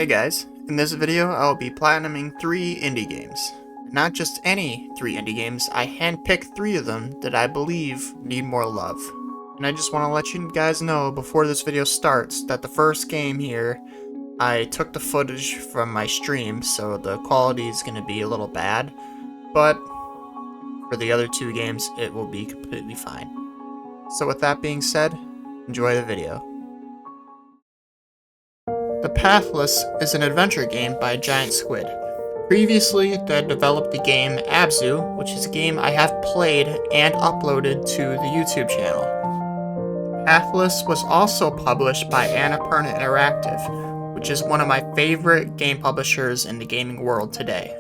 Hey guys, in this video I will be platinuming 3 indie games. Not just any 3 indie games, I handpicked 3 of them that I believe need more love. And I just want to let you guys know before this video starts that the first game here, I took the footage from my stream, so the quality is going to be a little bad, but for the other 2 games it will be completely fine. So with that being said, enjoy the video. The Pathless is an adventure game by Giant Squid. Previously, they developed the game Abzu, which is a game I have played and uploaded to the YouTube channel. Pathless was also published by Annapurna Interactive, which is one of my favorite game publishers in the gaming world today.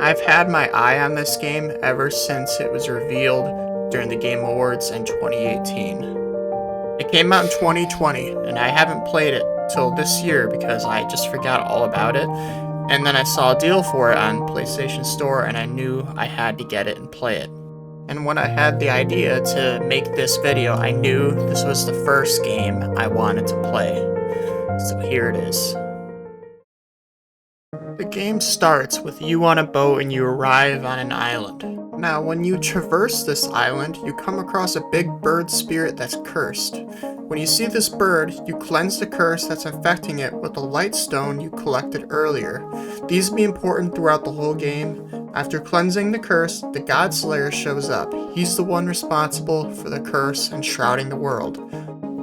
I've had my eye on this game ever since it was revealed during the Game Awards in 2018. It came out in 2020, and I haven't played it till this year because I just forgot all about it, and then I saw a deal for it on PlayStation Store and I knew I had to get it and play it. And when I had the idea to make this video, I knew this was the first game I wanted to play. So here it is. The game starts with you on a boat and you arrive on an island. Now, when you traverse this island, you come across a big bird spirit that's cursed. When you see this bird, you cleanse the curse that's infecting it with the light stone you collected earlier. These be important throughout the whole game. After cleansing the curse, the God Slayer shows up. He's the one responsible for the curse and shrouding the world.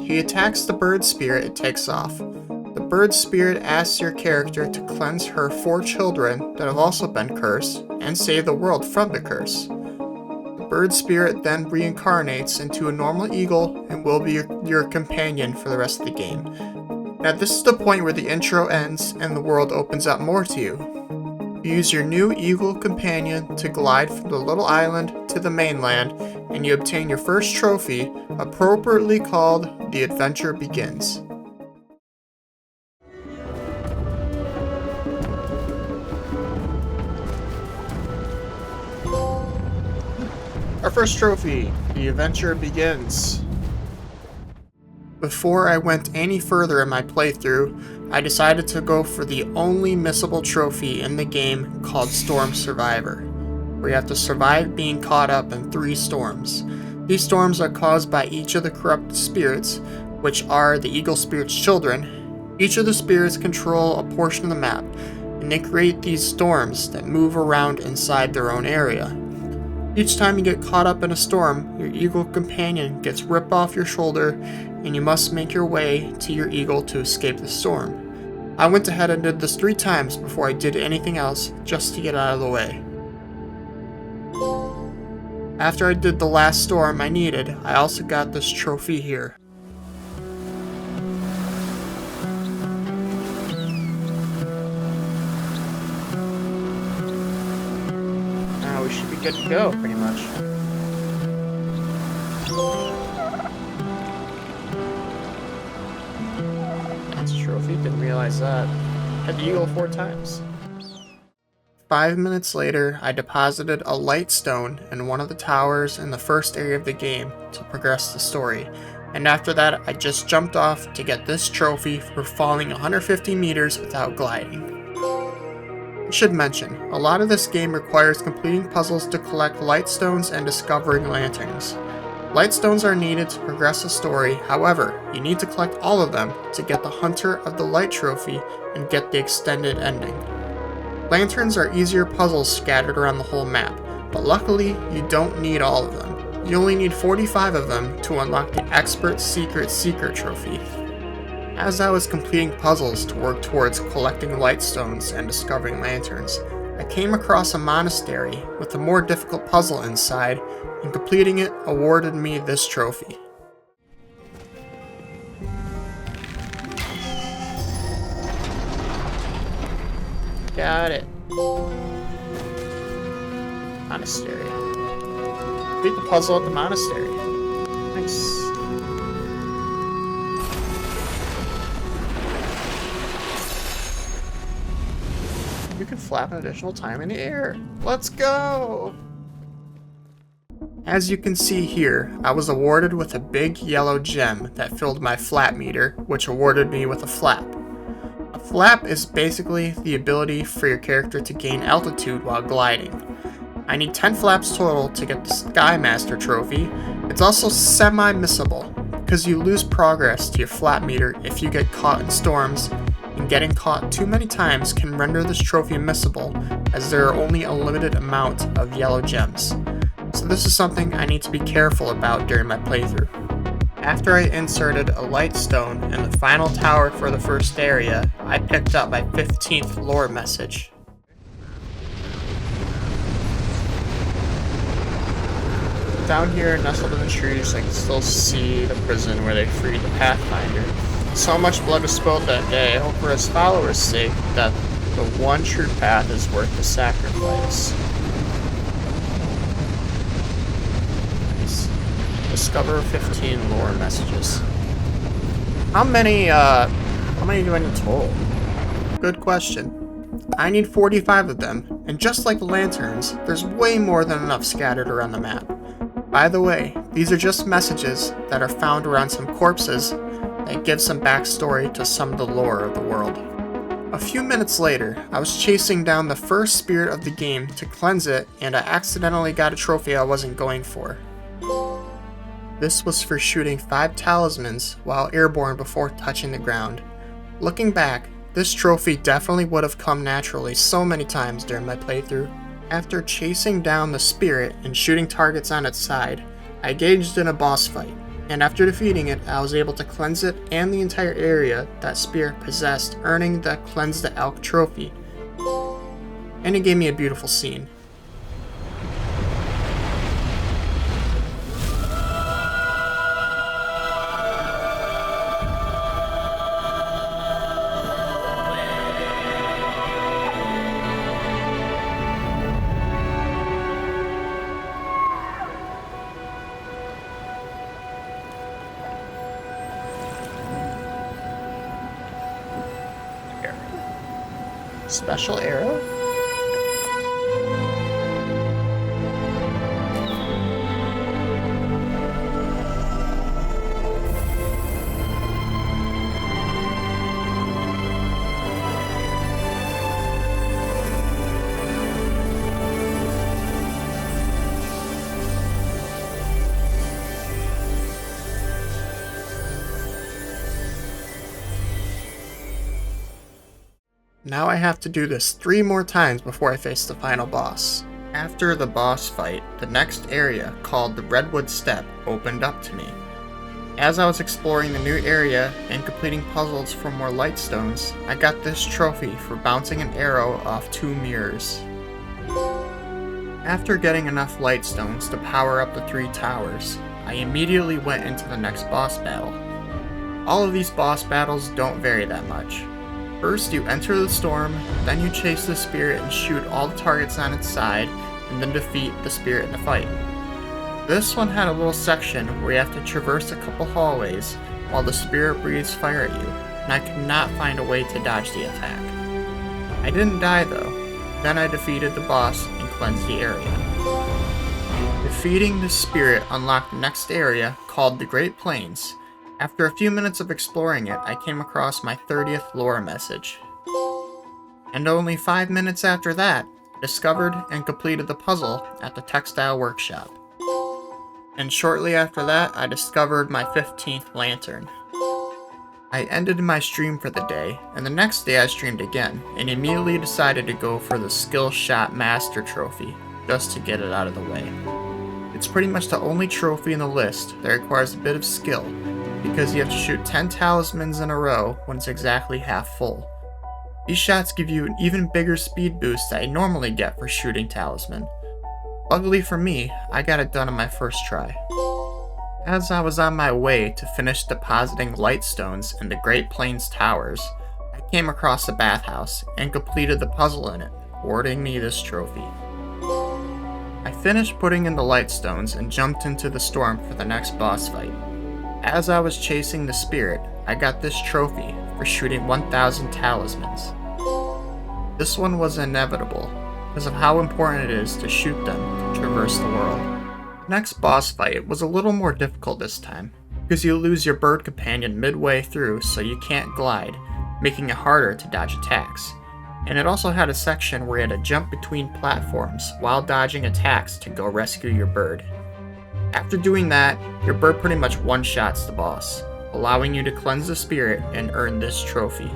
He attacks the bird spirit and takes off. The bird spirit asks your character to cleanse her 4 children that have also been cursed and save the world from the curse. The bird spirit then reincarnates into a normal eagle and will be your companion for the rest of the game. Now this is the point where the intro ends and the world opens up more to you. You use your new eagle companion to glide from the little island to the mainland, and you obtain your first trophy, appropriately called The Adventure Begins. Our first trophy, The Adventure Begins. Before I went any further in my playthrough, I decided to go for the only missable trophy in the game called Storm Survivor, where you have to survive being caught up in 3 storms. These storms are caused by each of the corrupt spirits, which are the Eagle Spirit's children. Each of the spirits control a portion of the map, and they create these storms that move around inside their own area. Each time you get caught up in a storm, your eagle companion gets ripped off your shoulder, and you must make your way to your eagle to escape the storm. I went ahead and did this 3 times before I did anything else, just to get out of the way. After I did the last storm I needed, I also got this trophy here. We should be good to go, pretty much. That's a trophy, didn't realize that. Had the eagle 4 times. 5 minutes later, I deposited a light stone in one of the towers in the first area of the game to progress the story, and after that I just jumped off to get this trophy for falling 150 meters without gliding. I should mention, a lot of this game requires completing puzzles to collect light stones and discovering lanterns. Light stones are needed to progress the story, however, you need to collect all of them to get the Hunter of the Light trophy and get the extended ending. Lanterns are easier puzzles scattered around the whole map, but luckily you don't need all of them. You only need 45 of them to unlock the Expert Secret trophy. As I was completing puzzles to work towards collecting light stones and discovering lanterns, I came across a monastery with a more difficult puzzle inside, and completing it awarded me this trophy. Got it. Monastery. Complete the puzzle at the monastery. Nice. You can flap an additional time in the air. Let's go! As you can see here, I was awarded with a big yellow gem that filled my flap meter, which awarded me with a flap. A Flap is basically the ability for your character to gain altitude while gliding. I need 10 flaps total to get the Sky Master trophy. It's also semi-missable, because you lose progress to your flap meter if you get caught in storms, and getting caught too many times can render this trophy missable, as there are only a limited amount of yellow gems. So this is something I need to be careful about during my playthrough. After I inserted a light stone in the final tower for the first area, I picked up my 15th lore message. Down here, nestled in the trees, I can still see the prison where they freed the Pathfinder. So much blood was spilled that day. I hope for his followers' sake that the one true path is worth the sacrifice. Nice. Discover 15 lore messages. How many do I need total? Good question. I need 45 of them, and just like the lanterns, there's way more than enough scattered around the map. By the way, these are just messages that are found around some corpses that give some backstory to some of the lore of the world. A few minutes later, I was chasing down the first spirit of the game to cleanse it, and I accidentally got a trophy I wasn't going for. This was for shooting 5 talismans while airborne before touching the ground. Looking back, this trophy definitely would have come naturally so many times during my playthrough. After chasing down the spirit and shooting targets on its side, I engaged in a boss fight, and after defeating it, I was able to cleanse it and the entire area that spirit possessed, earning the Cleanse the Elk trophy. And it gave me a beautiful scene. Special arrow? Now I have to do this 3 more times before I face the final boss. After the boss fight, the next area, called the Redwood Steppe, opened up to me. As I was exploring the new area and completing puzzles for more light stones, I got this trophy for bouncing an arrow off 2 mirrors. After getting enough light stones to power up the 3 towers, I immediately went into the next boss battle. All of these boss battles don't vary that much. First, you enter the storm, then you chase the spirit and shoot all the targets on its side, and then defeat the spirit in the fight. This one had a little section where you have to traverse a couple hallways while the spirit breathes fire at you, and I could not find a way to dodge the attack. I didn't die though, then I defeated the boss and cleansed the area. Defeating the spirit unlocked the next area, called the Great Plains. After a few minutes of exploring it, I came across my 30th lore message. And only 5 minutes after that, I discovered and completed the puzzle at the textile workshop. And shortly after that, I discovered my 15th lantern. I ended my stream for the day, and the next day I streamed again, and immediately decided to go for the Skill Shot Master trophy, just to get it out of the way. It's pretty much the only trophy in the list that requires a bit of skill, because you have to shoot 10 talismans in a row when it's exactly half full. These shots give you an even bigger speed boost that I normally get for shooting talisman. Luckily for me, I got it done on my first try. As I was on my way to finish depositing light stones in the Great Plains Towers, I came across a bathhouse and completed the puzzle in it, awarding me this trophy. I finished putting in the light stones and jumped into the storm for the next boss fight. As I was chasing the spirit, I got this trophy for shooting 1,000 talismans. This one was inevitable, because of how important it is to shoot them to traverse the world. The next boss fight was a little more difficult this time, because you lose your bird companion midway through so you can't glide, making it harder to dodge attacks. And it also had a section where you had to jump between platforms while dodging attacks to go rescue your bird. After doing that, your bird pretty much one-shots the boss, allowing you to cleanse the spirit and earn this trophy.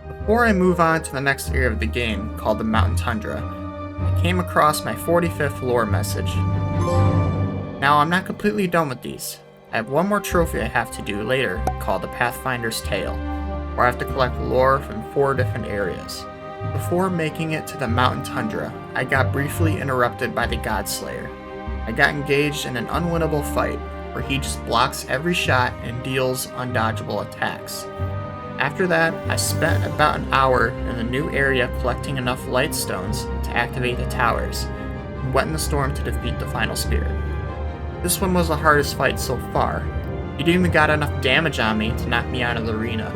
Before I move on to the next area of the game, called the Mountain Tundra, I came across my 45th lore message. Now, I'm not completely done with these. I have one more trophy I have to do later, called the Pathfinder's Tale, where I have to collect lore from 4 different areas. Before making it to the Mountain Tundra, I got briefly interrupted by the Godslayer. I got engaged in an unwinnable fight, where he just blocks every shot and deals undodgeable attacks. After that, I spent about an hour in the new area collecting enough light stones to activate the towers, and went in the storm to defeat the final spirit. This one was the hardest fight so far. He'd even got enough damage on me to knock me out of the arena,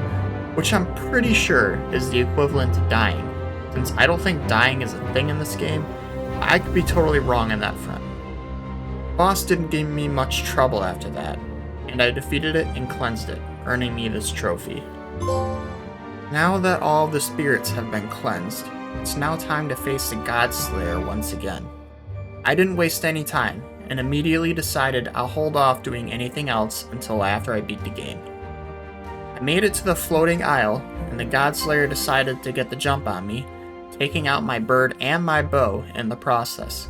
which I'm pretty sure is the equivalent to dying. Since I don't think dying is a thing in this game, I could be totally wrong on that front. The boss didn't give me much trouble after that, and I defeated it and cleansed it, earning me this trophy. Now that all of the spirits have been cleansed, it's now time to face the Godslayer once again. I didn't waste any time, and immediately decided I'll hold off doing anything else until after I beat the game. I made it to the floating isle, and the Godslayer decided to get the jump on me, taking out my bird and my bow in the process.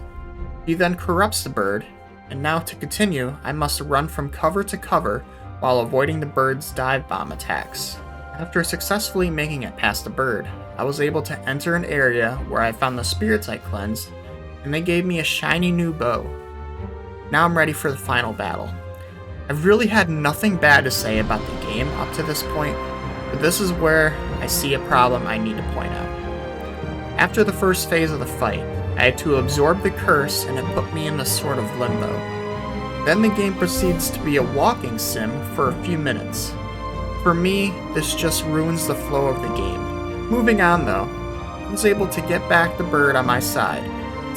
He then corrupts the bird, and now to continue, I must run from cover to cover while avoiding the bird's dive bomb attacks. After successfully making it past the bird, I was able to enter an area where I found the spirits I cleansed, and they gave me a shiny new bow. Now I'm ready for the final battle. I've really had nothing bad to say about the game up to this point, but this is where I see a problem I need to point out. After the first phase of the fight, I had to absorb the curse and it put me in this sort of limbo. Then the game proceeds to be a walking sim for a few minutes. For me, this just ruins the flow of the game. Moving on though, I was able to get back the bird on my side.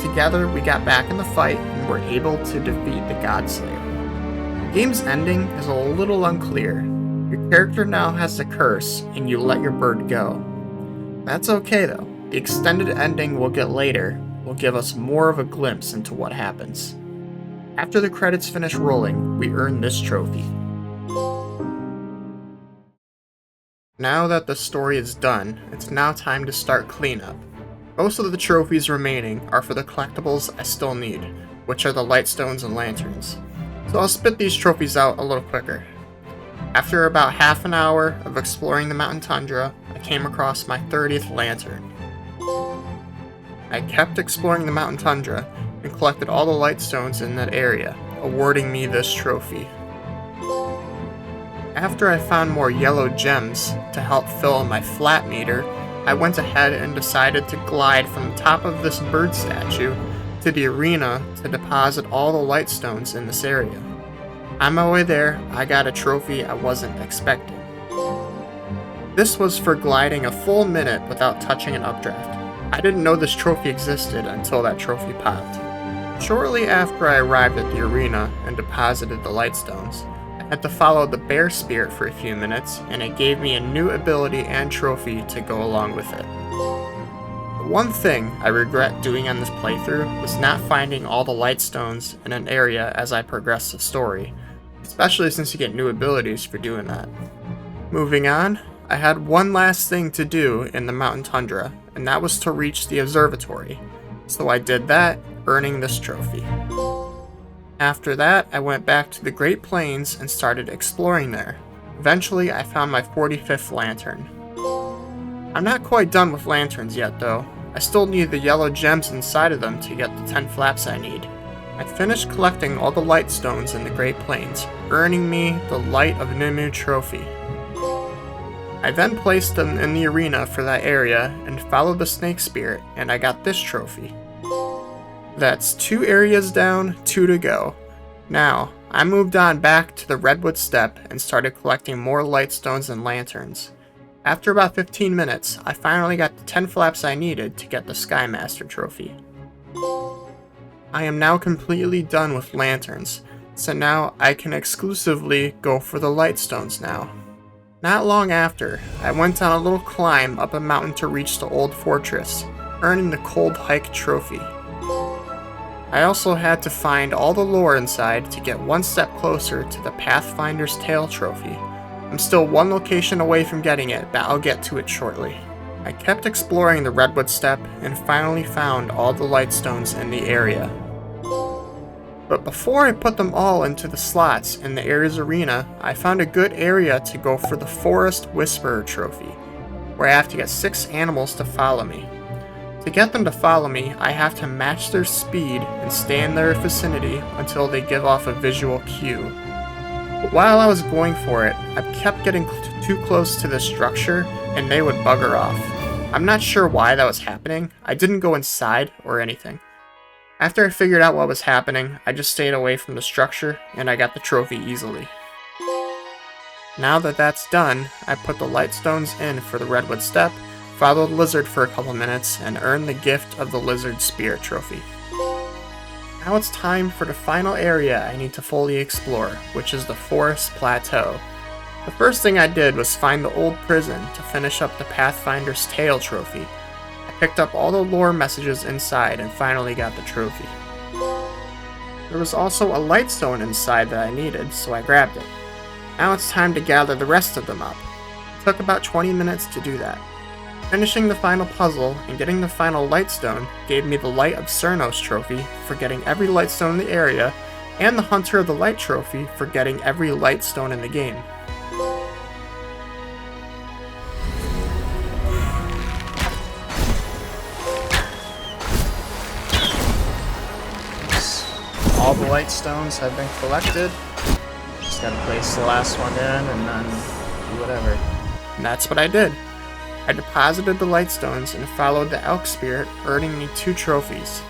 Together, we got back in the fight and were able to defeat the Godslayer. The game's ending is a little unclear. Your character now has the curse, and you let your bird go. That's okay though. The extended ending we'll get later will give us more of a glimpse into what happens. After the credits finish rolling, we earn this trophy. Now that the story is done, it's now time to start cleanup. Most of the trophies remaining are for the collectibles I still need, which are the light stones and lanterns. So I'll spit these trophies out a little quicker. After about half an hour of exploring the Mountain Tundra, I came across my 30th lantern. I kept exploring the Mountain Tundra and collected all the light stones in that area, awarding me this trophy. After I found more yellow gems to help fill my flat meter, I went ahead and decided to glide from the top of this bird statue to the arena to deposit all the light stones in this area. On my way there, I got a trophy I wasn't expecting. This was for gliding a full minute without touching an updraft. I didn't know this trophy existed until that trophy popped. Shortly after I arrived at the arena and deposited the light stones, I had to follow the bear spirit for a few minutes, and it gave me a new ability and trophy to go along with it. The one thing I regret doing on this playthrough was not finding all the light stones in an area as I progressed the story, especially since you get new abilities for doing that. Moving on, I had one last thing to do in the Mountain Tundra, and that was to reach the observatory, so I did that, earning this trophy. After that, I went back to the Great Plains and started exploring there. Eventually, I found my 45th lantern. I'm not quite done with lanterns yet though. I still need the yellow gems inside of them to get the 10 flaps I need. I finished collecting all the light stones in the Great Plains, earning me the Light of Nimu trophy. I then placed them in the arena for that area and followed the snake spirit, and I got this trophy. That's 2 areas down, 2 to go. Now, I moved on back to the Redwood Steppe and started collecting more light stones and lanterns. After about 15 minutes, I finally got the 10 flaps I needed to get the Sky Master trophy. I am now completely done with lanterns, so now I can exclusively go for the light stones now. Not long after, I went on a little climb up a mountain to reach the old fortress, earning the Cold Hike trophy. I also had to find all the lore inside to get one step closer to the Pathfinder's Tale trophy. I'm still one location away from getting it, but I'll get to it shortly. I kept exploring the Redwood Steppe and finally found all the lightstones in the area. But before I put them all into the slots in the Ares Arena, I found a good area to go for the Forest Whisperer trophy, where I have to get 6 animals to follow me. To get them to follow me, I have to match their speed and stay in their vicinity until they give off a visual cue. But while I was going for it, I kept getting too close to this structure and they would bugger off. I'm not sure why that was happening. I didn't go inside or anything. After I figured out what was happening, I just stayed away from the structure and I got the trophy easily. Now that that's done, I put the lightstones in for the Redwood Steppe, followed Lizard for a couple minutes, and earned the gift of the Lizard Spirit trophy. Now it's time for the final area I need to fully explore, which is the Forest Plateau. The first thing I did was find the old prison to finish up the Pathfinder's Tale trophy. I picked up all the lore messages inside and finally got the trophy. There was also a lightstone inside that I needed, so I grabbed it. Now it's time to gather the rest of them up. It took about 20 minutes to do that. Finishing the final puzzle and getting the final lightstone gave me the Light of Cernos trophy for getting every lightstone in the area, and the Hunter of the Light trophy for getting every lightstone in the game. All the lightstones have been collected. Just gotta place the last one in and then do whatever. And that's what I did. I deposited the lightstones and followed the Elk Spirit, earning me 2 trophies.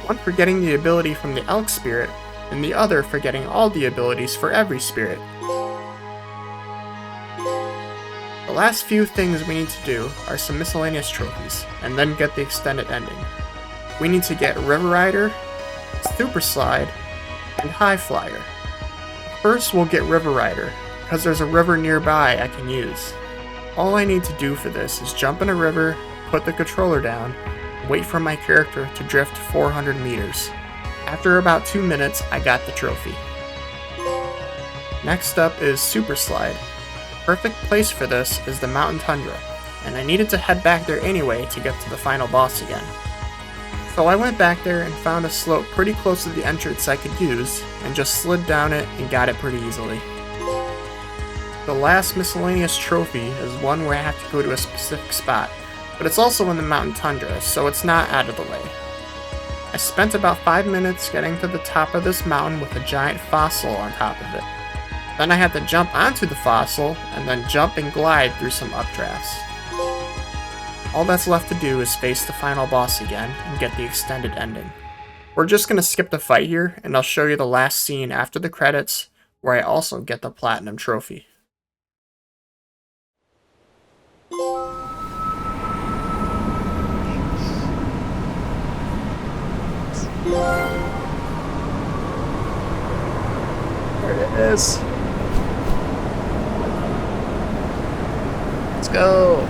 One for getting the ability from the Elk Spirit, and the other for getting all the abilities for every spirit. The last few things we need to do are some miscellaneous trophies, and then get the extended ending. We need to get River Rider, Super Slide, and High Flyer. First we'll get River Rider, because there's a river nearby I can use. All I need to do for this is jump in a river, put the controller down, and wait for my character to drift 400 meters. After about 2 minutes, I got the trophy. Next up is Super Slide. The perfect place for this is the Mountain Tundra, and I needed to head back there anyway to get to the final boss again. So I went back there and found a slope pretty close to the entrance I could use, and just slid down it and got it pretty easily. The last miscellaneous trophy is one where I have to go to a specific spot, but it's also in the Mountain Tundra, so it's not out of the way. I spent about 5 minutes getting to the top of this mountain with a giant fossil on top of it. Then I had to jump onto the fossil, and then jump and glide through some updrafts. All that's left to do is face the final boss again and get the extended ending. We're just going to skip the fight here, and I'll show you the last scene after the credits, where I also get the Platinum trophy. There it is. Let's go.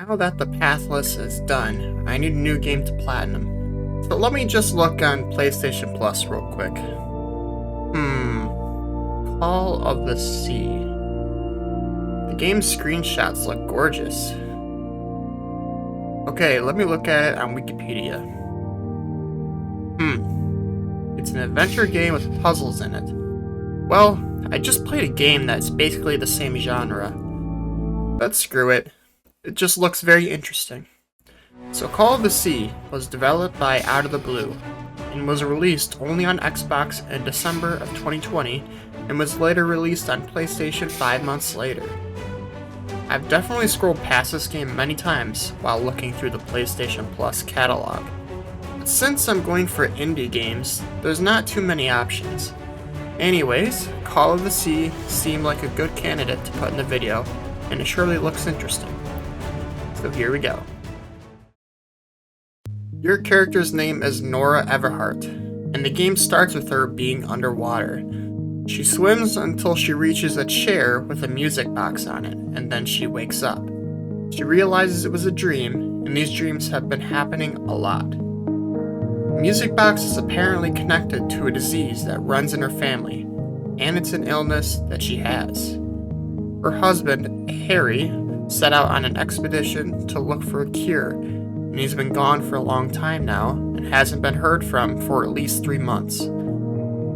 Now that the Pathless is done, I need a new game to platinum. So let me just look on PlayStation Plus real quick. Call of the Sea. The game's screenshots look gorgeous. Okay, let me look at it on Wikipedia. It's an adventure game with puzzles in it. Well, I just played a game that's basically the same genre. But screw it. It just looks very interesting. So Call of the Sea was developed by Out of the Blue, a and was released only on Xbox in December of 2020 and was later released on PlayStation 5 months later. I've definitely scrolled past this game many times while looking through the PlayStation Plus catalog. But since I'm going for indie games, there's not too many options. Anyways, Call of the Sea seemed like a good candidate to put in the video, and it surely looks interesting. So here we go. Your character's name is Nora Everhart, and the game starts with her being underwater. She swims until she reaches a chair with a music box on it, and then she wakes up. She realizes it was a dream, and these dreams have been happening a lot. The music box is apparently connected to a disease that runs in her family, and it's an illness that she has. Her husband, Harry, set out on an expedition to look for a cure, and he's been gone for a long time now and hasn't been heard from for at least 3 months.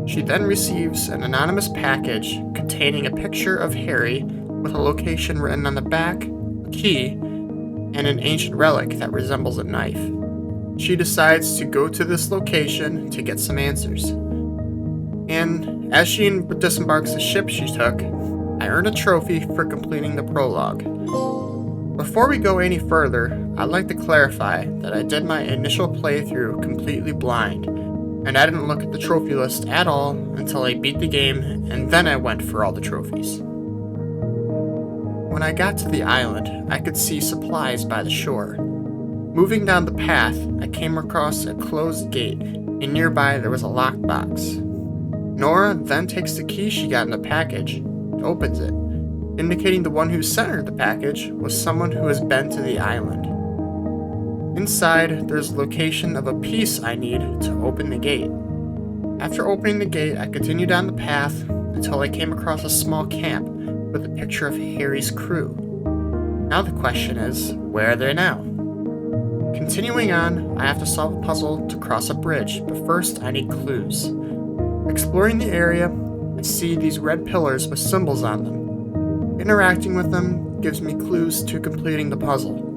She then receives an anonymous package containing a picture of Harry with a location written on the back, a key, and an ancient relic that resembles a knife. She decides to go to this location to get some answers. And as she disembarks the ship she took, I earn a trophy for completing the prologue. Before we go any further, I'd like to clarify that I did my initial playthrough completely blind, and I didn't look at the trophy list at all until I beat the game, and then I went for all the trophies. When I got to the island, I could see supplies by the shore. Moving down the path, I came across a closed gate, and nearby there was a locked box. Nora then takes the key she got in the package and opens it, indicating the one who sent her the package was someone who has been to the island. Inside, there's a location of a piece I need to open the gate. After opening the gate, I continued down the path until I came across a small camp with a picture of Harry's crew. Now the question is, where are they now? Continuing on, I have to solve a puzzle to cross a bridge, but first I need clues. Exploring the area, I see these red pillars with symbols on them. Interacting with them gives me clues to completing the puzzle.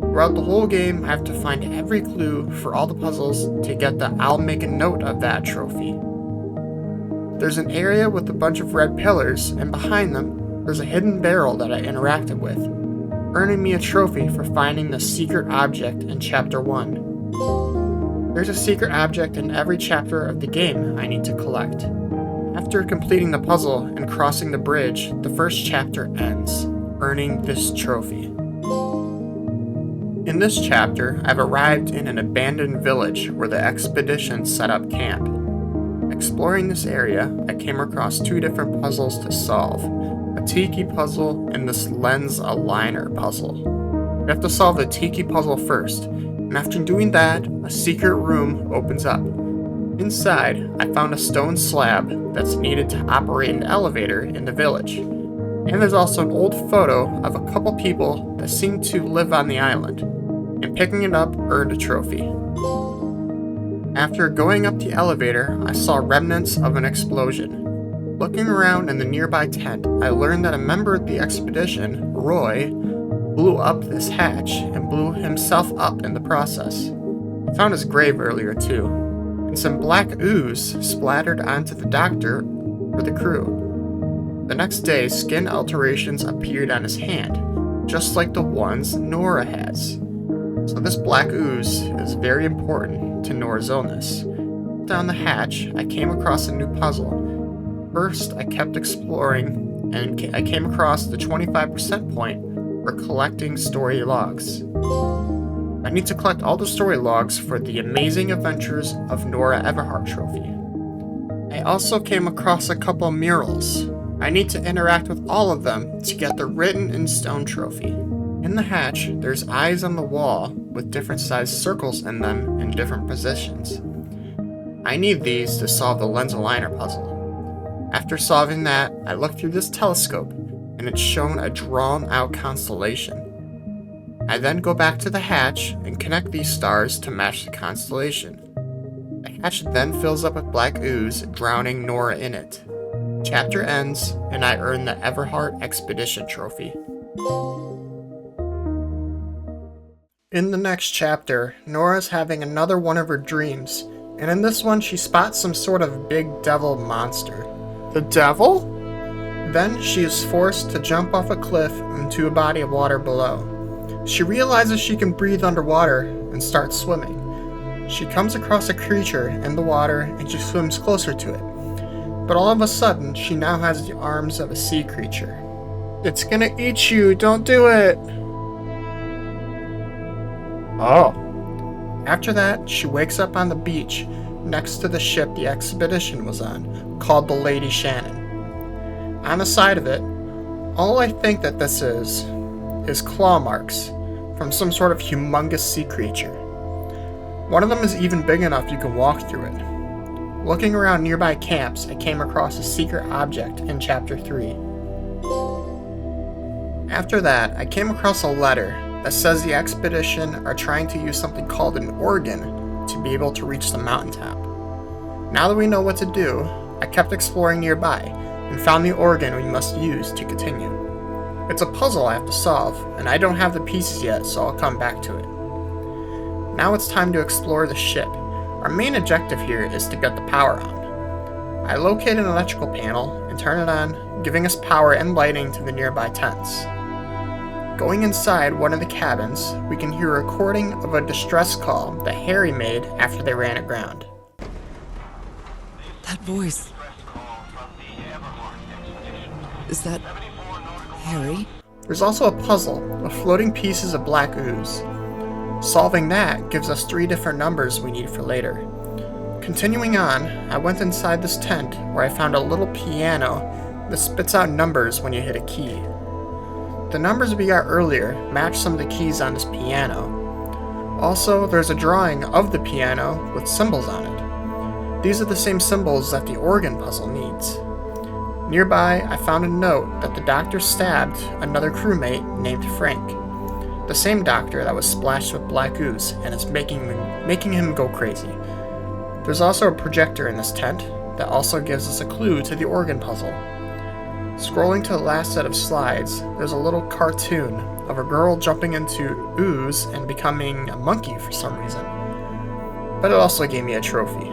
Throughout the whole game, I have to find every clue for all the puzzles to get the "I'll make a note of that" trophy. There's an area with a bunch of red pillars, and behind them, there's a hidden barrel that I interacted with, earning me a trophy for finding the secret object in Chapter 1. There's a secret object in every chapter of the game I need to collect. After completing the puzzle and crossing the bridge, the first chapter ends, earning this trophy. In this chapter, I've arrived in an abandoned village where the expedition set up camp. Exploring this area, I came across 2 different puzzles to solve, a tiki puzzle and this lens aligner puzzle. You have to solve the tiki puzzle first, and after doing that, a secret room opens up. Inside, I found a stone slab that's needed to operate an elevator in the village. And there's also an old photo of a couple people that seem to live on the island, and picking it up earned a trophy. After going up the elevator, I saw remnants of an explosion. Looking around in the nearby tent, I learned that a member of the expedition, Roy, blew up this hatch and blew himself up in the process. I found his grave earlier too, and some black ooze splattered onto the doctor for the crew. The next day, skin alterations appeared on his hand, just like the ones Nora has. So this black ooze is very important to Nora's illness. Down the hatch, I came across a new puzzle. First, I kept exploring, and I came across the 25% point for collecting story logs. I need to collect all the story logs for the Amazing Adventures of Nora Everhart trophy. I also came across a couple murals. I need to interact with all of them to get the Written in Stone trophy. In the hatch, there's eyes on the wall with different sized circles in them in different positions. I need these to solve the lens aligner puzzle. After solving that, I looked through this telescope, and it's shown a drawn out constellation. I then go back to the hatch and connect these stars to match the constellation. The hatch then fills up with black ooze, drowning Nora in it. Chapter ends, and I earn the Everhart Expedition trophy. In the next chapter, Nora's having another one of her dreams, And in this one, she spots some sort of big devil monster. The devil? Then she is forced to jump off a cliff into a body of water below. She realizes she can breathe underwater and starts swimming. She comes across a creature in the water and she swims closer to it. But all of a sudden, she now has the arms of a sea creature. It's gonna eat you, don't do it! Oh. After that, she wakes up on the beach next to the ship the expedition was on, called the Lady Shannon. On the side of it, all I think that this is claw marks from some sort of humongous sea creature. One of them is even big enough you can walk through it. Looking around nearby camps, I came across a secret object in Chapter 3. After that, I came across a letter that says the expedition are trying to use something called an organ to be able to reach the mountaintop. Now that we know what to do, I kept exploring nearby and found the organ we must use to continue. It's a puzzle I have to solve, and I don't have the pieces yet, so I'll come back to it. Now it's time to explore the ship. Our main objective here is to get the power on. I locate an electrical panel and turn it on, giving us power and lighting to the nearby tents. Going inside one of the cabins, we can hear a recording of a distress call that Harry made after they ran aground. That voice. Is that Harry? There's also a puzzle of floating pieces of black ooze. Solving that gives us 3 different numbers we need for later. Continuing on, I went inside this tent where I found a little piano that spits out numbers when you hit a key. The numbers we got earlier match some of the keys on this piano. Also, there's a drawing of the piano with symbols on it. These are the same symbols that the organ puzzle needs. Nearby, I found a note that the doctor stabbed another crewmate named Frank. The same doctor that was splashed with black ooze and is making him go crazy. There's also a projector in this tent that also gives us a clue to the organ puzzle. Scrolling to the last set of slides, there's a little cartoon of a girl jumping into ooze and becoming a monkey for some reason. But it also gave me a trophy.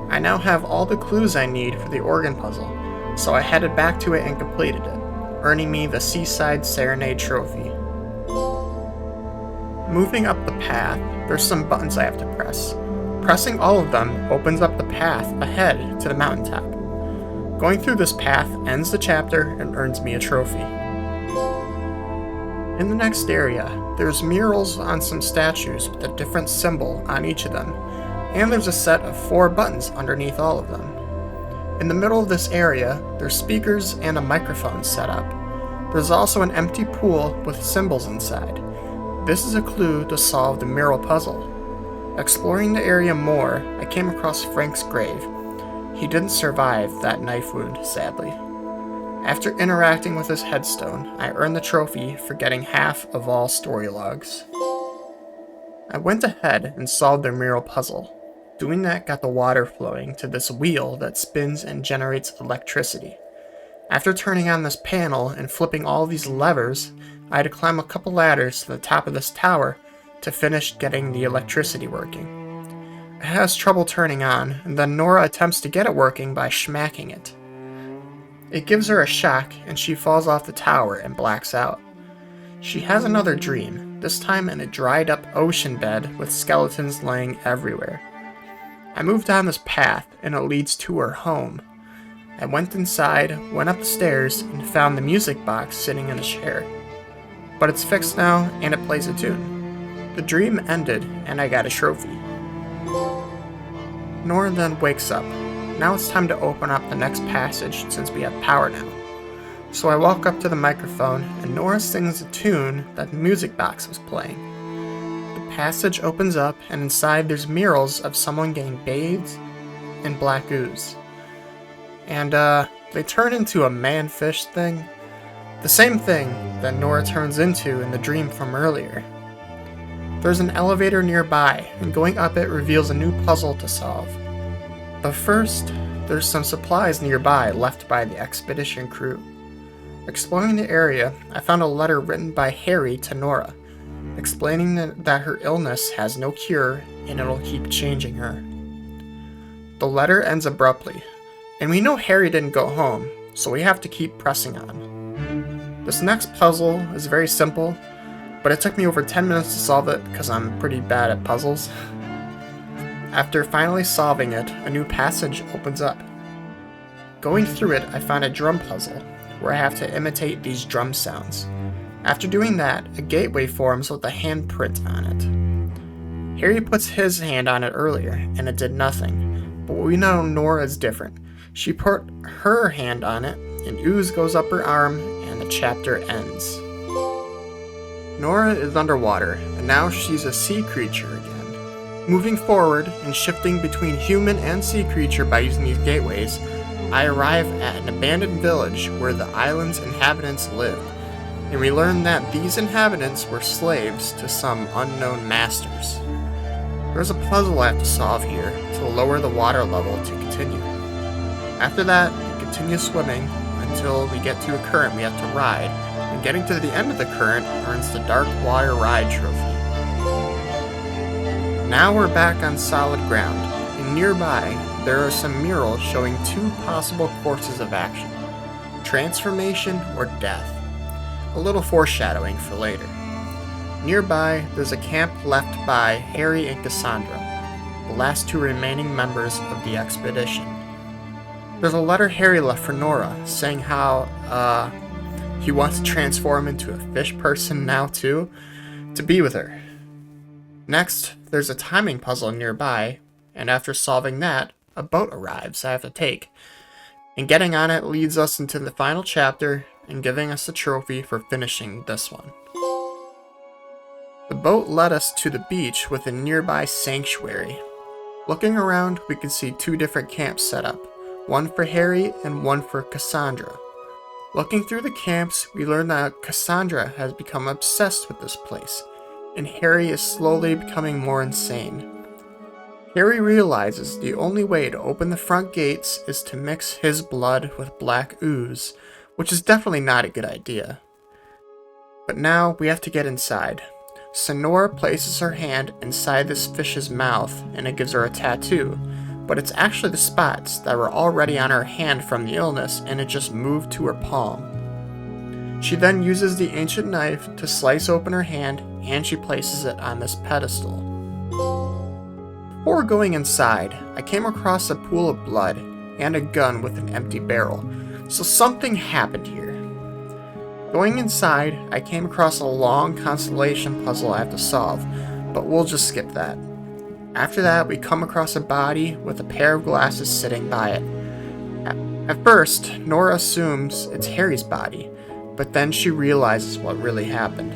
I now have all the clues I need for the organ puzzle, so I headed back to it and completed it, earning me the Seaside Serenade trophy. Moving up the path, there's some buttons I have to press. Pressing all of them opens up the path ahead to the mountaintop. Going through this path ends the chapter and earns me a trophy. In the next area, there's murals on some statues with a different symbol on each of them, and there's a set of 4 buttons underneath all of them. In the middle of this area, there's speakers and a microphone set up. There's also an empty pool with symbols inside. This is a clue to solve the mural puzzle. Exploring the area more, I came across Frank's grave. He didn't survive that knife wound, sadly. After interacting with his headstone, I earned the trophy for getting half of all story logs. I went ahead and solved the mural puzzle. Doing that got the water flowing to this wheel that spins and generates electricity. After turning on this panel and flipping all these levers, I had to climb a couple ladders to the top of this tower to finish getting the electricity working. It has trouble turning on, and then Nora attempts to get it working by smacking it. It gives her a shock, and she falls off the tower and blacks out. She has another dream, this time in a dried up ocean bed with skeletons laying everywhere. I moved down this path, and it leads to her home. I went inside, went up the stairs, and found the music box sitting in a chair. But it's fixed now, and it plays a tune. The dream ended, and I got a trophy. Nora then wakes up. Now it's time to open up the next passage since we have power now. So I walk up to the microphone, and Nora sings a tune that the music box was playing. The passage opens up, and inside there's murals of someone getting bathed in black ooze. And they turn into a man-fish thing. The same thing that Nora turns into in the dream from earlier. There's an elevator nearby, and going up it reveals a new puzzle to solve. But first, there's some supplies nearby left by the expedition crew. Exploring the area, I found a letter written by Harry to Nora, explaining that her illness has no cure and it'll keep changing her. The letter ends abruptly, and we know Harry didn't go home, so we have to keep pressing on. This next puzzle is very simple, but it took me over 10 minutes to solve it because I'm pretty bad at puzzles. After finally solving it, a new passage opens up. Going through it, I found a drum puzzle, where I have to imitate these drum sounds. After doing that, a gateway forms with a handprint on it. Harry puts his hand on it earlier, and it did nothing, but we know Nora is different. She put her hand on it, and ooze goes up her arm, and the chapter ends. Nora is underwater, and now she's a sea creature again. Moving forward and shifting between human and sea creature by using these gateways, I arrive at an abandoned village where the island's inhabitants lived, and we learn that these inhabitants were slaves to some unknown masters. There's a puzzle I have to solve here to lower the water level to continue. After that, we continue swimming until we get to a current we have to ride, and getting to the end of the current earns the Dark Water Ride trophy. Now we're back on solid ground, and nearby there are some murals showing two possible courses of action: transformation or death. A little foreshadowing for later. Nearby, there's a camp left by Harry and Cassandra, the last two remaining members of the expedition. There's a letter Harry left for Nora, saying how, he wants to transform into a fish person now too, to be with her. Next, there's a timing puzzle nearby, and after solving that, a boat arrives I have to take, and getting on it leads us into the final chapter and giving us a trophy for finishing this one. The boat led us to the beach with a nearby sanctuary. Looking around, we can see two different camps set up, one for Harry and one for Cassandra. Looking through the camps, we learn that Cassandra has become obsessed with this place, and Harry is slowly becoming more insane. Harry realizes the only way to open the front gates is to mix his blood with black ooze, which is definitely not a good idea. But now we have to get inside. Sonora places her hand inside this fish's mouth and it gives her a tattoo, but it's actually the spots that were already on her hand from the illness and it just moved to her palm. She then uses the ancient knife to slice open her hand and she places it on this pedestal. Before going inside, I came across a pool of blood and a gun with an empty barrel, so something happened here. Going inside, I came across a long constellation puzzle I have to solve, but we'll just skip that. After that, we come across a body with a pair of glasses sitting by it. At first, Nora assumes it's Harry's body, but then she realizes what really happened.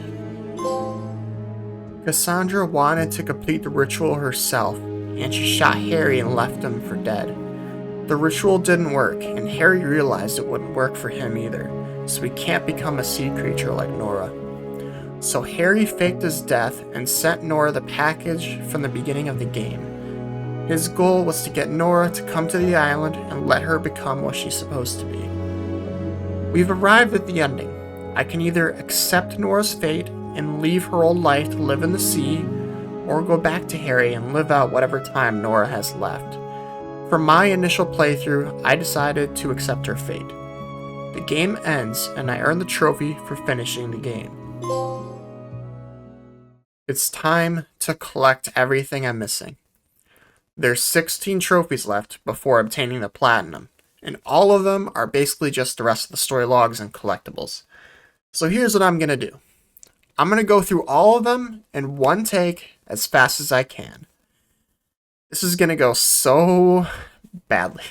Cassandra wanted to complete the ritual herself, and she shot Harry and left him for dead. The ritual didn't work, and Harry realized it wouldn't work for him either, so he can't become a sea creature like Nora. So Harry faked his death and sent Nora the package from the beginning of the game. His goal was to get Nora to come to the island and let her become what she's supposed to be. We've arrived at the ending. I can either accept Nora's fate and leave her old life to live in the sea, or go back to Harry and live out whatever time Nora has left. For my initial playthrough, I decided to accept her fate. The game ends, and I earn the trophy for finishing the game. It's time to collect everything I'm missing. There's 16 trophies left before obtaining the platinum, and all of them are basically just the rest of the story logs and collectibles. So here's what I'm gonna do. I'm going to go through all of them in one take as fast as I can. This is going to go so badly.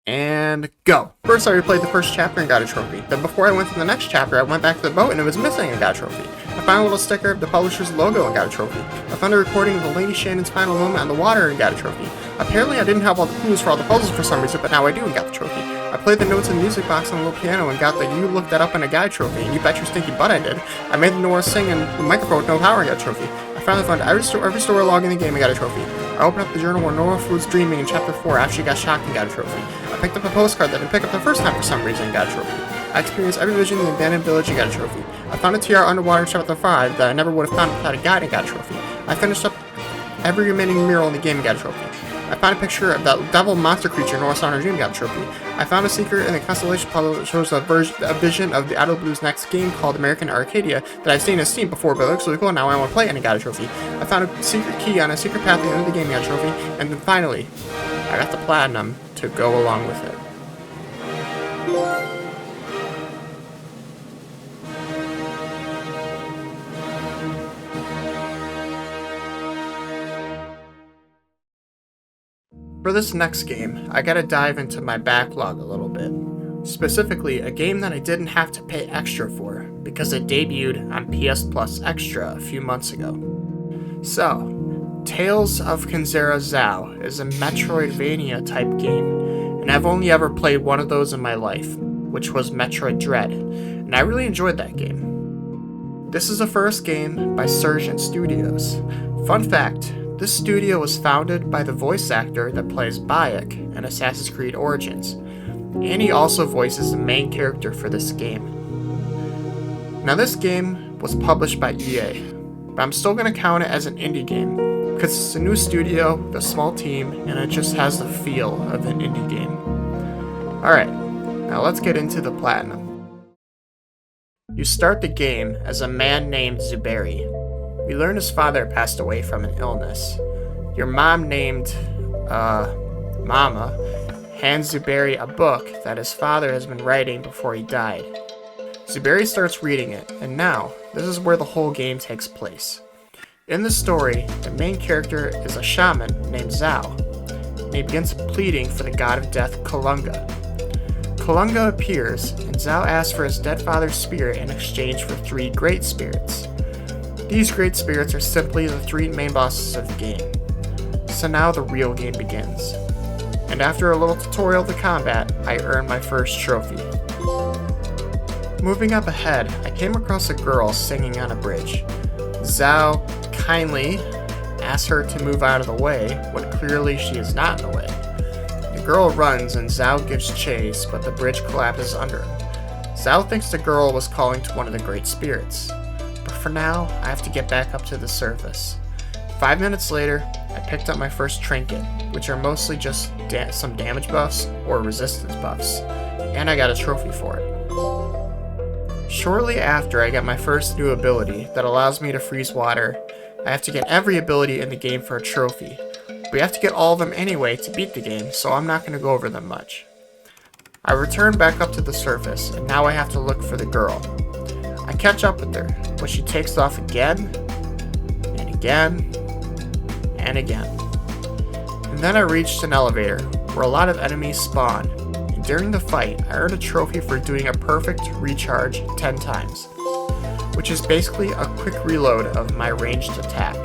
And go. First I replayed the first chapter and got a trophy. Then before I went to the next chapter, I went back to the boat and it was missing and got a trophy. I found a little sticker of the publisher's logo and got a trophy. I found a recording of the Lady Shannon's final moment on the water and got a trophy. Apparently I didn't have all the clues for all the puzzles for some reason, but now I do and got the trophy. I played the notes in the music box on the little piano and got the You Looked That Up in a Guide trophy, and you bet your stinky butt I did. I made the Nora sing in the microphone with no power and got a trophy. I finally found every story log in the game and got a trophy. I opened up the journal where Nora was dreaming in chapter 4 after she got shocked and got a trophy. I picked up a postcard that I didn't pick up the first time for some reason and got a trophy. I experienced every vision in the abandoned village and got a trophy. I found a tiara underwater in chapter 5 that I never would have found without a guide and got a trophy. I finished up every remaining mural in the game and got a trophy. I found a picture of that devil monster creature in North Star Dream, got a trophy. I found a secret in the Constellation puzzle that shows a vision of the Out of the Blue's next game called American Arcadia that I've seen in Steam before, but it looks really cool, and now I want to play it, and I got a trophy. I found a secret key on a secret path at the end of the game, and got a trophy. And then finally, I got the platinum to go along with it. For this next game, I gotta dive into my backlog a little bit. Specifically, a game that I didn't have to pay extra for, because it debuted on PS Plus Extra a few months ago. So, Tales of Kenzera Zao is a Metroidvania type game, and I've only ever played one of those in my life, which was Metroid Dread, and I really enjoyed that game. This is the first game by Surgeon Studios. Fun fact, this studio was founded by the voice actor that plays Bayek in Assassin's Creed Origins, and he also voices the main character for this game. Now this game was published by EA, but I'm still going to count it as an indie game, because it's a new studio with a small team, and it just has the feel of an indie game. Alright, now let's get into the platinum. You start the game as a man named Zuberi. We learn his father passed away from an illness. Your mom named, Mama, hands Zuberi a book that his father has been writing before he died. Zuberi starts reading it, and now, this is where the whole game takes place. In the story, the main character is a shaman named Zao, and he begins pleading for the god of death, Kalunga. Kalunga appears, and Zao asks for his dead father's spirit in exchange for 3 great spirits. These great spirits are simply the 3 main bosses of the game. So now the real game begins. And after a little tutorial of the combat, I earned my first trophy. Moving up ahead, I came across a girl singing on a bridge. Zao kindly asks her to move out of the way, when clearly she is not in the way. The girl runs and Zao gives chase, but the bridge collapses under him. Zao thinks the girl was calling to one of the great spirits. But for now, I have to get back up to the surface. 5 minutes later, I picked up my first trinket, which are mostly just some damage buffs or resistance buffs, and I got a trophy for it. Shortly after, I got my first new ability that allows me to freeze water. I have to get every ability in the game for a trophy, but you have to get all of them anyway to beat the game, so I'm not going to go over them much. I return back up to the surface, and now I have to look for the girl. I catch up with her, but she takes off again, and again, and again. And then I reached an elevator, where a lot of enemies spawn, and during the fight, I earned a trophy for doing a perfect recharge 10 times, which is basically a quick reload of my ranged attack.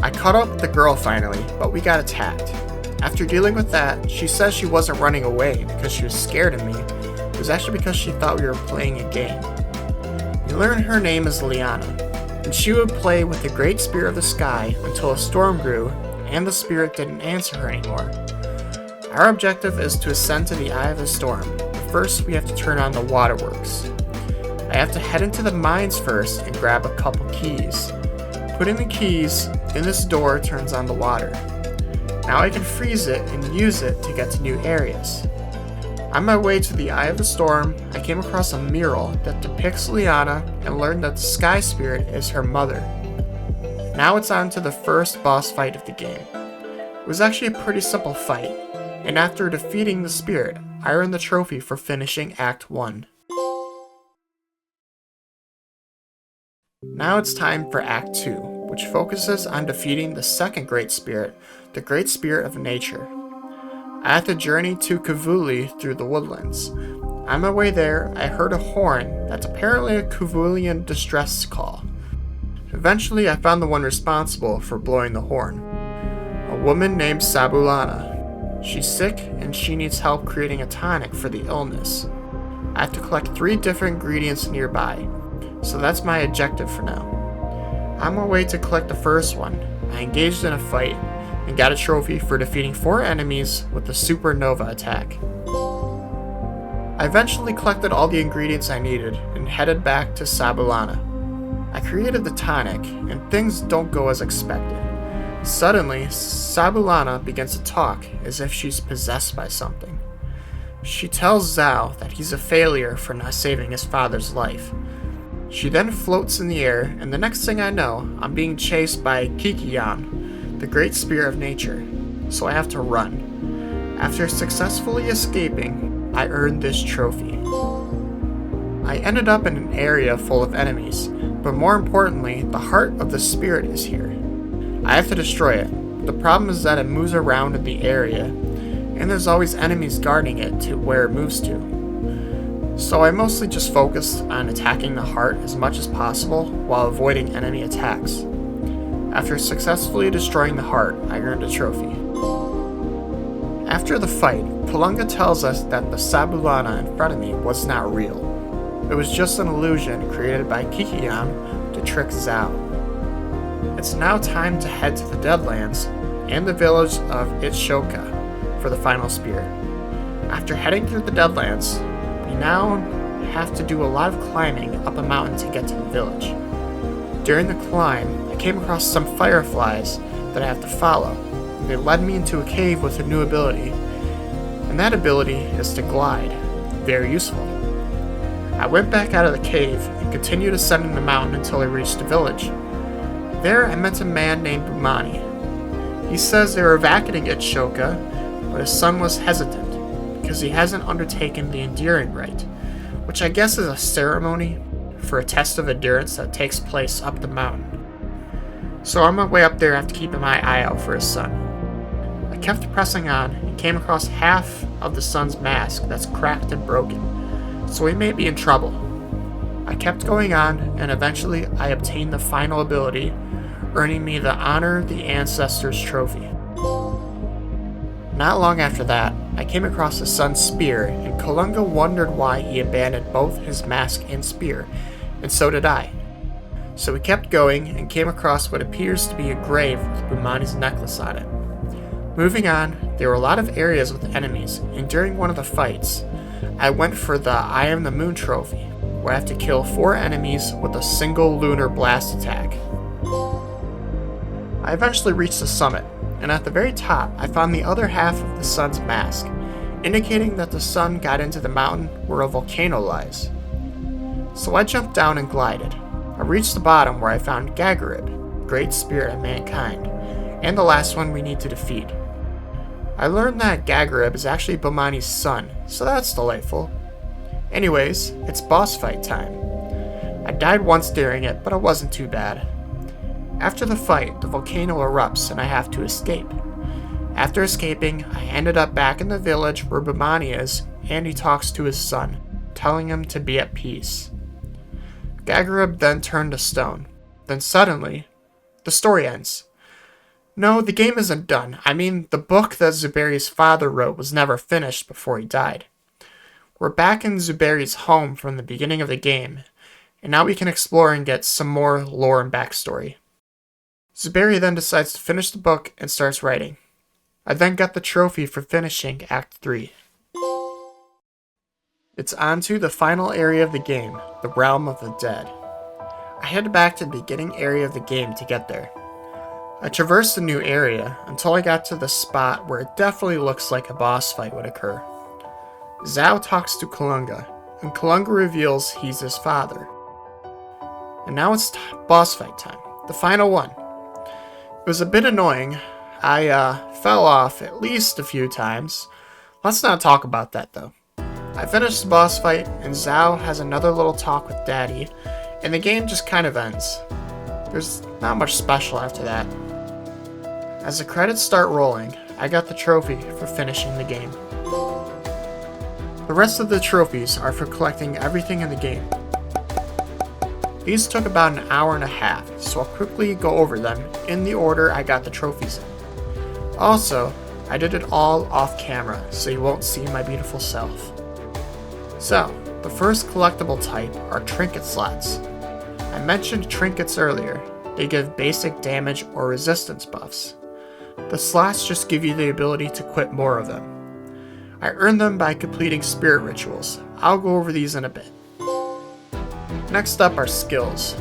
I caught up with the girl finally, but we got attacked. After dealing with that, she says she wasn't running away because she was scared of me. It was actually because she thought we were playing a game. We learned her name is Liana, and she would play with the great spirit of the sky until a storm grew and the spirit didn't answer her anymore. Our objective is to ascend to the eye of the storm, but first we have to turn on the waterworks. I have to head into the mines first and grab a couple keys. Putting the keys in this door turns on the water. Now I can freeze it and use it to get to new areas. On my way to the Eye of the Storm, I came across a mural that depicts Liana and learned that the Sky Spirit is her mother. Now it's on to the first boss fight of the game. It was actually a pretty simple fight, and after defeating the spirit, I earned the trophy for finishing Act 1. Now it's time for Act 2, which focuses on defeating the second Great Spirit, the Great Spirit of Nature. I had to journey to Kavuli through the woodlands. On my way there, I heard a horn that's apparently a Kavulian distress call. Eventually, I found the one responsible for blowing the horn, a woman named Sabulana. She's sick and she needs help creating a tonic for the illness. I have to collect 3 different ingredients nearby, so that's my objective for now. On my way to collect the first one, I engaged in a fight and got a trophy for defeating 4 enemies with the supernova attack. I eventually collected all the ingredients I needed and headed back to Sabulana. I created the tonic, and things don't go as expected. Suddenly, Sabulana begins to talk as if she's possessed by something. She tells Zhao that he's a failure for not saving his father's life. She then floats in the air, and the next thing I know, I'm being chased by Kikiyan, the great spirit of nature, so I have to run. After successfully escaping, I earned this trophy. I ended up in an area full of enemies, but more importantly, the heart of the spirit is here. I have to destroy it. The problem is that it moves around in the area, and there's always enemies guarding it to where it moves to. So I mostly just focused on attacking the heart as much as possible while avoiding enemy attacks. After successfully destroying the heart, I earned a trophy. After the fight, Kalunga tells us that the Sabulana in front of me was not real. It was just an illusion created by Kikiyan to trick Zhao. It's now time to head to the Deadlands and the village of Itshoka for the final spear. After heading through the Deadlands, we now have to do a lot of climbing up a mountain to get to the village. During the climb, I came across some fireflies that I have to follow. They led me into a cave with a new ability, and that ability is to glide. Very useful. I went back out of the cave and continued ascending the mountain until I reached the village. There I met a man named Bumani. He says they were evacuating Itshoka, but his son was hesitant because he hasn't undertaken the enduring rite, which I guess is a ceremony for a test of endurance that takes place up the mountain. So on my way up there I have to keep my eye out for his son. I kept pressing on and came across half of the son's mask that's cracked and broken, so he may be in trouble. I kept going on, and eventually I obtained the final ability, earning me the Honor the Ancestors trophy. Not long after that, I came across his son's spear, and Kalunga wondered why he abandoned both his mask and spear, and so did I. So we kept going and came across what appears to be a grave with Bumani's necklace on it. Moving on, there were a lot of areas with enemies, and during one of the fights, I went for the Eye of the Moon trophy, where I have to kill 4 enemies with a single lunar blast attack. I eventually reached the summit, and at the very top I found the other half of the sun's mask, indicating that the sun got into the mountain where a volcano lies. So I jumped down and glided. I reached the bottom where I found Gagarib, great spirit of mankind, and the last one we need to defeat. I learned that Gagarib is actually Bumani's son, so that's delightful. Anyways, it's boss fight time. I died once during it, but it wasn't too bad. After the fight, the volcano erupts and I have to escape. After escaping, I ended up back in the village where Bumani is, and he talks to his son, telling him to be at peace. Gagarib then turned to stone. Then suddenly, the story ends. No, the game isn't done. I mean, the book that Zuberi's father wrote was never finished before he died. We're back in Zuberi's home from the beginning of the game, and now we can explore and get some more lore and backstory. Zuberi then decides to finish the book and starts writing. I then got the trophy for finishing Act 3. It's on to the final area of the game, the Realm of the Dead. I headed back to the beginning area of the game to get there. I traversed the new area until I got to the spot where it definitely looks like a boss fight would occur. Zhao talks to Kalunga, and Kalunga reveals he's his father. And now it's boss fight time, the final one. It was a bit annoying. I fell off at least a few times. Let's not talk about that though. I finished the boss fight, and Zhao has another little talk with Daddy, and the game just kind of ends. There's not much special after that. As the credits start rolling, I got the trophy for finishing the game. The rest of the trophies are for collecting everything in the game. These took about an hour and a half, so I'll quickly go over them in the order I got the trophies in. Also, I did it all off camera, so you won't see my beautiful self. So, the first collectible type are trinket slots. I mentioned trinkets earlier. They give basic damage or resistance buffs. The slots just give you the ability to equip more of them. I earned them by completing spirit rituals. I'll go over these in a bit. Next up are skills.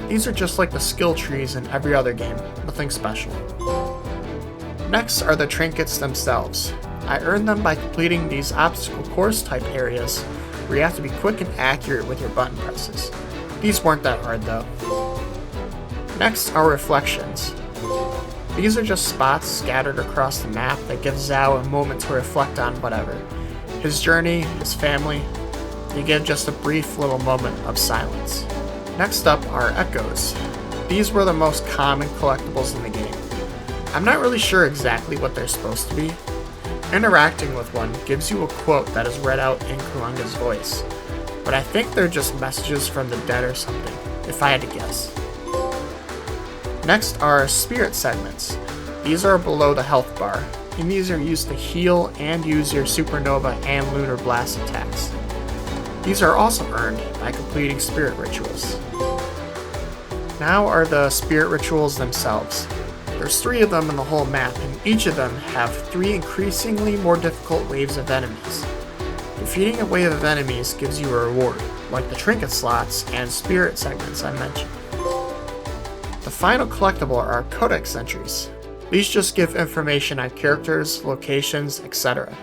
These are just like the skill trees in every other game, nothing special. Next are the trinkets themselves. I earned them by completing these obstacle course type areas where you have to be quick and accurate with your button presses. These weren't that hard though. Next are reflections. These are just spots scattered across the map that give Zhao a moment to reflect on whatever. His journey, his family. You give just a brief little moment of silence. Next up are echoes. These were the most common collectibles in the game. I'm not really sure exactly what they're supposed to be. Interacting with one gives you a quote that is read out in Kurunga's voice, but I think they're just messages from the dead or something, if I had to guess. Next are spirit segments. These are below the health bar, and these are used to heal and use your supernova and lunar blast attacks. These are also earned by completing spirit rituals. Now are the spirit rituals themselves. There's 3 of them in the whole map, and each of them have 3 increasingly more difficult waves of enemies. Defeating a wave of enemies gives you a reward, like the trinket slots and spirit segments I mentioned. The final collectible are codex entries. These just give information on characters, locations, etc.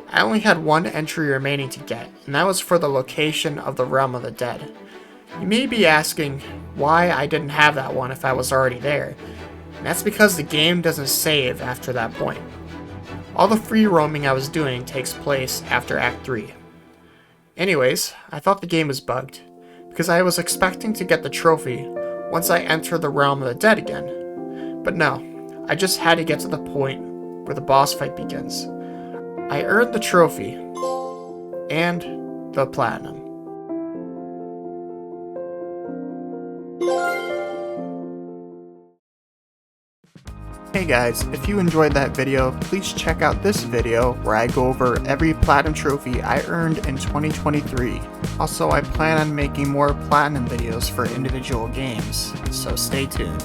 I only had 1 entry remaining to get, and that was for the location of the Realm of the Dead. You may be asking why I didn't have that one if I was already there, and that's because the game doesn't save after that point. All the free roaming I was doing takes place after Act 3. Anyways, I thought the game was bugged, because I was expecting to get the trophy once I enter the Realm of the Dead again. But no, I just had to get to the point where the boss fight begins. I earned the trophy, and the platinum. Hey guys, if you enjoyed that video, please check out this video where I go over every platinum trophy I earned in 2023. Also, I plan on making more platinum videos for individual games, so stay tuned.